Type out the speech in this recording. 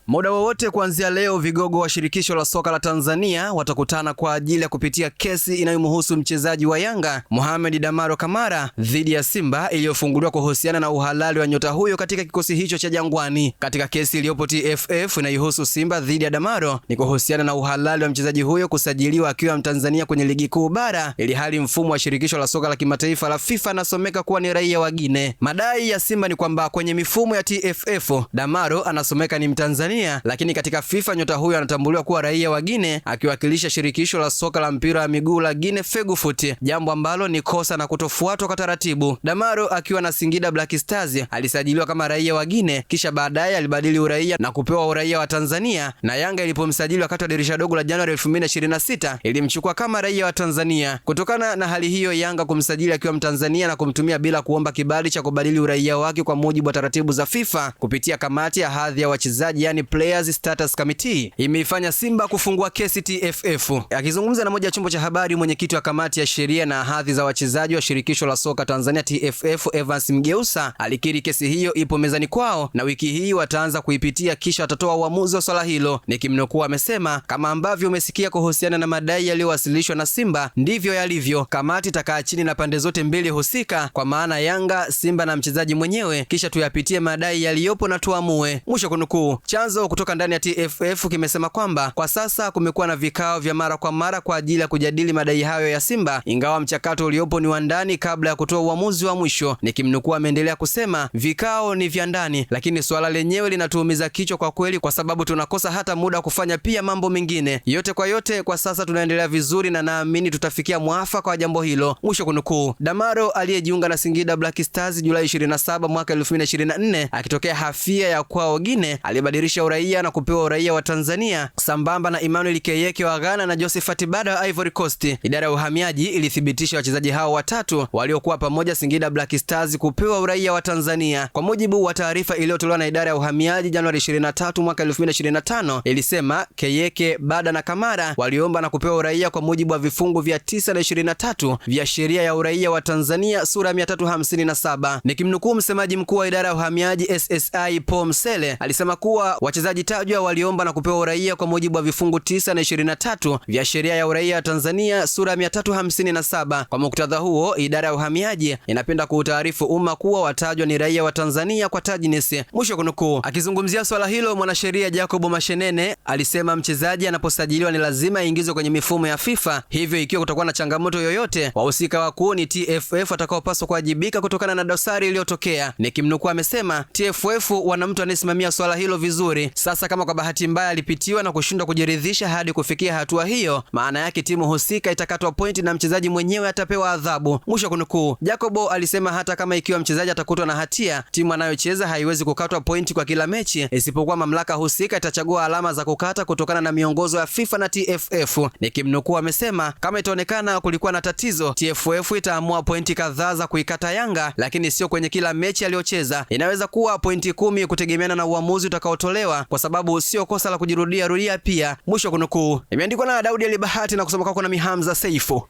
Muda wowote kuanzia leo, vigogo wa shirikisho la soka la Tanzania watakutana kwa ajili ya kupitia kesi inayomhusu mchezaji wa Yanga Mohamed Damaro Kamara dhidi ya Simba iliyofunguliwa kuhusiana na uhalali wa nyota huyo katika kikosi hicho cha Jangwani. Katika kesi iliyopo TFF inayohusu Simba dhidi ya Damaro ni kuhusiana na uhalali wa mchezaji huyo kusajiliwa akiwa Mtanzania kwenye ligi kuu bara, ili hali mfumo wa shirikisho la soka la kimataifa la FIFA anasomeka kuwa ni raia wa Guinea. Madai ya Simba ni kwamba kwenye mifumo ya TFF Damaro anasomeka ni Mtanzania, lakini katika FIFA nyota huyo anatambuliwa kuwa raia wa Guinea akiwakilisha shirikisho la soka la mpira wa miguu la Guinea Fegofoot, jambo ambalo ni kosa na kutofuatwa kwa taratibu. Damaro akiwa na Singida Black Stars alisajiliwa kama raia wa Guinea, kisha baadaye alibadili uraia na kupewa uraia wa Tanzania, na Yanga ilipomsajili wakati wa dirisha dogo la Januari 2026 ilimchukua kama raia wa Tanzania. Kutokana na hali hiyo, Yanga kumsajili akiwa Mtanzania na kumtumia bila kuomba kibali cha kubadili uraia wake kwa mujibu wa taratibu za FIFA kupitia kamati ya hadhi ya wachezaji, yani Players Status Committee, imeifanya Simba kufungua kesi TFF. Akizungumza na moja ya chombo cha habari, mwenyekiti wa kamati ya sheria na hadhi za wachezaji wa shirikisho la soka Tanzania TFF Evans Mgeusa alikiri kesi hiyo ipo mezani kwao na wiki hii wataanza kuipitia kisha watatoa uamuzi wa swala hilo. Nikimnukuu, amesema kama ambavyo umesikia kuhusiana na madai yaliyowasilishwa na Simba ndivyo yalivyo. Kamati itakaa chini na pande zote mbili husika, kwa maana Yanga, Simba na mchezaji mwenyewe, kisha tuyapitie madai yaliyopo na tuamue. Mwisho kunukuu. Chanzo kutoka ndani ya TFF kimesema kwamba kwa sasa kumekuwa na vikao vya mara kwa mara kwa ajili ya kujadili madai hayo ya Simba, ingawa mchakato uliopo ni wa ndani kabla ya kutoa uamuzi wa mwisho. Nikimnukuu, ameendelea kusema vikao ni vya ndani, lakini swala lenyewe linatuumiza kichwa kwa kweli, kwa sababu tunakosa hata muda wa kufanya pia mambo mengine. Yote kwa yote, kwa sasa tunaendelea vizuri na naamini tutafikia mwafaka wa jambo hilo. Mwisho kunukuu. Damaro aliyejiunga na Singida Black Stars Julai 27 mwaka 2024 akitokea hafia ya kwao Guinea alibadilisha uraia na kupewa uraia wa Tanzania sambamba na Emmanuel Keyeke wa Ghana na Josephat Bada wa Ivory Coast. Idara ya uhamiaji ilithibitisha wachezaji hao watatu waliokuwa pamoja Singida Black Stars kupewa uraia wa Tanzania. Kwa mujibu wa taarifa iliyotolewa na idara ya uhamiaji Januari 23 mwaka 2025, ilisema Keyeke, Bada na Kamara waliomba na kupewa uraia kwa mujibu wa vifungu vya 9 na 23 vya sheria ya uraia wa Tanzania sura 357. Nikimnukuu, msemaji mkuu wa idara ya uhamiaji SSI Paul Msele alisema kuwa wachezaji tajwa waliomba na kupewa uraia kwa mujibu wa vifungu 9 na 23 vya sheria ya uraia wa Tanzania sura 357. Kwa muktadha huo, idara ya uhamiaji inapenda kuutaarifu umma kuwa watajwa ni raia wa Tanzania kwa tajinisi. Mwisho kunukuu. Akizungumzia swala hilo, mwanasheria Jacob Mashenene alisema mchezaji anaposajiliwa ni lazima aingizwe kwenye mifumo ya FIFA, hivyo ikiwa kutakuwa na changamoto yoyote, wahusika wakuu ni TFF watakaopaswa kuwajibika kutokana na dosari iliyotokea. Nikimnukuu, amesema TFF wana mtu anayesimamia swala hilo vizuri. Sasa kama kwa bahati mbaya alipitiwa na kushindwa kujiridhisha hadi kufikia hatua hiyo, maana yake timu husika itakatwa pointi na mchezaji mwenyewe atapewa adhabu. Mwisho kunukuu. Jacobo alisema hata kama ikiwa mchezaji atakutwa na hatia, timu anayocheza haiwezi kukatwa pointi kwa kila mechi, isipokuwa mamlaka husika itachagua alama za kukata kutokana na miongozo ya FIFA na TFF. Nikimnukuu, amesema kama itaonekana kulikuwa na tatizo, TFF itaamua pointi kadhaa za kuikata Yanga, lakini sio kwenye kila mechi aliyocheza. Inaweza kuwa pointi 10 kutegemeana na uamuzi utakaotolewa, kwa sababu sio kosa la kujirudia pia. Mwisho kunukuu. Imeandikwa na Daudi Ali Bahati na kusoma kwako na Mihamza Seifu.